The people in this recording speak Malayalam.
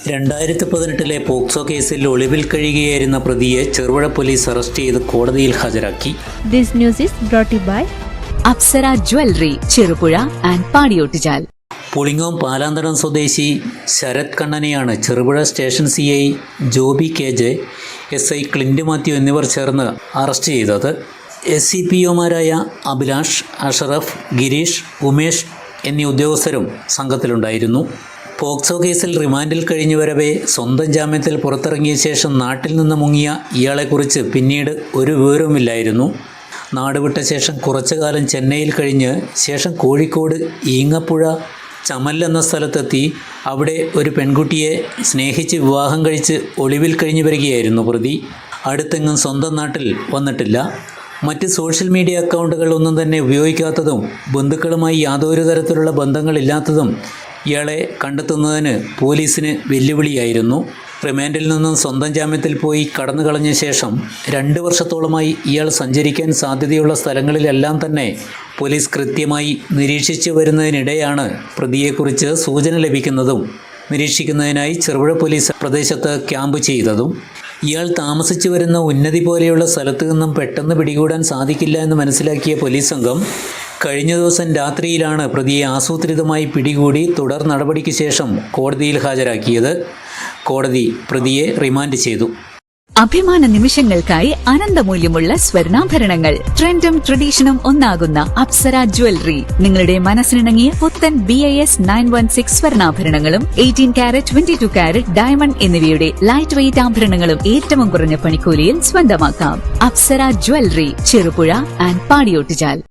2018 പോക്സോ കേസിൽ ഒളിവിൽ കഴിയുകയായിരുന്ന പ്രതിയെ ചെറുപുഴ പോലീസ് അറസ്റ്റ് ചെയ്ത് കോടതിയിൽ ഹാജരാക്കി. This news is brought to you by Apsara jewellery, Cherupuzha and Padiyottuchal. Pulingome Palanthadam സ്വദേശി ശരത് കണ്ണനെയാണ് Cherupuzha station CI Joby KJ, SI Clint Mathew എന്നിവർ ചേർന്ന് അറസ്റ്റ് ചെയ്തത്. SCPOമാരായ അഭിലാഷ്, അഷറഫ്, ഗിരീഷ്, ഉമേഷ് എന്നീ ഉദ്യോഗസ്ഥരും സംഘത്തിലുണ്ടായിരുന്നു. പോക്സോ കേസിൽ റിമാൻഡിൽ കഴിഞ്ഞു വരവേ സ്വന്തം ജാമ്യത്തിൽ പുറത്തിറങ്ങിയ ശേഷം നാട്ടിൽ നിന്ന് മുങ്ങിയ ഇയാളെക്കുറിച്ച് പിന്നീട് ഒരു വിവരവുമില്ലായിരുന്നു. നാടുവിട്ട ശേഷം കുറച്ചു കാലം ചെന്നൈയിൽ കഴിഞ്ഞ് ശേഷം കോഴിക്കോട് ഈങ്ങപ്പുഴ ചമൽ എന്ന സ്ഥലത്തെത്തി അവിടെ ഒരു പെൺകുട്ടിയെ സ്നേഹിച്ച് വിവാഹം കഴിച്ച് ഒളിവിൽ കഴിഞ്ഞു വരികയായിരുന്നു പ്രതി. അടുത്തെങ്ങും സ്വന്തം നാട്ടിൽ വന്നിട്ടില്ല. മറ്റ് സോഷ്യൽ മീഡിയ അക്കൗണ്ടുകൾ ഒന്നും തന്നെ ഉപയോഗിക്കാത്തതും ബന്ധുക്കളുമായി യാതൊരു തരത്തിലുള്ള ബന്ധങ്ങളില്ലാത്തതും ഇയാളെ കണ്ടെത്തുന്നതിന് പോലീസിന് വെല്ലുവിളിയായിരുന്നു. റിമാൻഡിൽ നിന്നും സ്വന്തം ജാമ്യത്തിൽ പോയി കടന്നു കളഞ്ഞ ശേഷം 2 വർഷത്തോളമായി ഇയാൾ സഞ്ചരിക്കാൻ സാധ്യതയുള്ള സ്ഥലങ്ങളിലെല്ലാം തന്നെ പോലീസ് കൃത്യമായി നിരീക്ഷിച്ചു വരുന്നതിനിടെയാണ് പ്രതിയെക്കുറിച്ച് സൂചന ലഭിക്കുന്നതും നിരീക്ഷിക്കുന്നതിനായി ചെറുപുഴ പോലീസ് പ്രദേശത്ത് ക്യാമ്പ് ചെയ്തതും. ഇയാൾ താമസിച്ചു വരുന്ന ഉന്നതി പോലെയുള്ള സ്ഥലത്തു നിന്നും പെട്ടെന്ന് പിടികൂടാൻ സാധിക്കില്ല എന്ന് മനസ്സിലാക്കിയ പോലീസ് സംഘം കഴിഞ്ഞ ദിവസം രാത്രിയിലാണ് പ്രതിയെ ആസൂത്രിതമായി പിടികൂടി തുടർ നടപടിക്ക് ശേഷം കോടതിയിൽ ഹാജരാക്കിയത്. കോടതി പ്രതിയെ റിമാൻഡ് ചെയ്തു. അഭിമാന നിമിഷങ്ങൾക്കായി അനന്തമൂല്യമുള്ള സ്വർണ്ണാഭരണങ്ങൾ, ട്രെൻഡും ട്രഡീഷനും ഒന്നാകുന്ന അപ്സര ജ്വല്ലറി. നിങ്ങളുടെ മനസ്സിനിണങ്ങിയ പുത്തൻ BIS 916 സ്വർണ്ണാഭരണങ്ങളും 18 കാരറ്റ്, 22 കാരറ്റ് ഡയമണ്ട് എന്നിവയുടെ ലൈറ്റ് വെയ്റ്റ് ആഭരണങ്ങളും ഏറ്റവും കുറഞ്ഞ പണിക്കൂലിയിൽ സ്വന്തമാക്കാം. Apsara jewellery, Cherupuzha and Padiyottuchal.